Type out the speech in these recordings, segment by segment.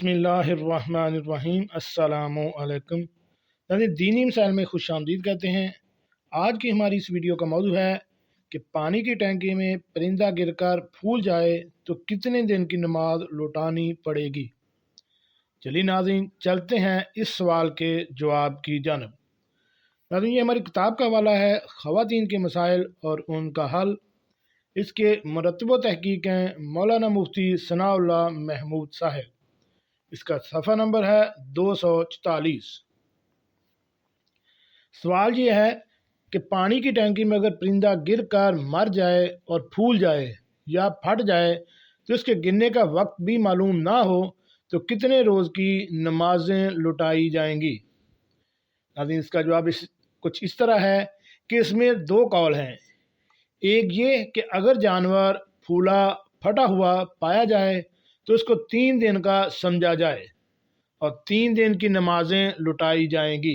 बिस्मिल्लाहिर्रहमानिर्रहीम अस्सलामु अलैकुम। नाज़रीन, दीनी मिसाइल में खुश आमदीद कहते हैं। आज की हमारी इस वीडियो का मौजू है कि पानी की टैंकी में परिंदा गिरकर फूल जाए तो कितने दिन की नमाज लौटानी पड़ेगी। चलिए नाज़रीन, चलते हैं इस सवाल के जवाब की जानब। नाज़रीन, ये हमारी किताब का हवाला है ख़वातीन के मसाइल और उनका हल। इसके मुरतब तहकीक हैं मौलाना मुफ्ती सनाउल्लाह महमूद साहब। इसका सफ़ा नंबर है 244। सवाल ये है कि पानी की टैंकी में अगर परिंदा गिर कर मर जाए और फूल जाए या फट जाए तो इसके गिरने का वक्त भी मालूम ना हो तो कितने रोज़ की नमाजें लुटाई जाएंगी। नाज़रीन, इसका जवाब कुछ इस तरह है कि इसमें दो कौल हैं। एक ये कि अगर जानवर फूला फटा हुआ पाया जाए तो उसको 3 दिन का समझा जाए और 3 दिन की नमाजें लुटाई जाएंगी।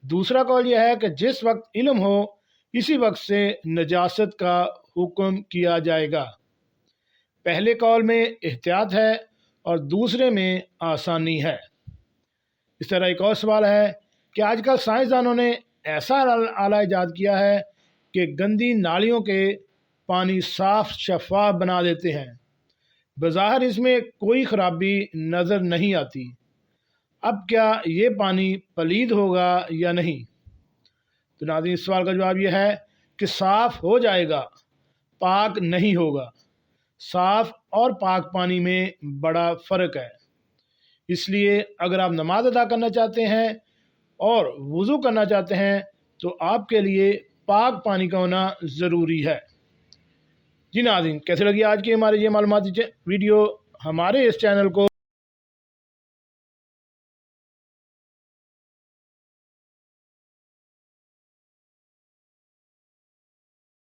दूसरा कौल यह है कि जिस वक्त इल्म हो इसी वक्त से नजासत का हुक्म किया जाएगा। पहले कौल में एहतियात है और दूसरे में आसानी है। इस तरह एक और सवाल है कि आजकल साइंसदानों ने ऐसा आला ईजाद किया है कि गंदी नालियों के पानी साफ शफाफ बना देते हैं। बज़ाहिर इसमें कोई ख़राबी नज़र नहीं आती। अब क्या ये पानी पलीद होगा या नहीं? तो नाज़रीन, इस सवाल का जवाब यह है कि साफ़ हो जाएगा, पाक नहीं होगा। साफ़ और पाक पानी में बड़ा फ़र्क है। इसलिए अगर आप नमाज अदा करना चाहते हैं और वज़ू करना चाहते हैं तो आपके लिए पाक पानी का होना ज़रूरी है। जी नाज़रीन, कैसे लगी आज की हमारी ये मालूमाती वीडियो? हमारे इस चैनल को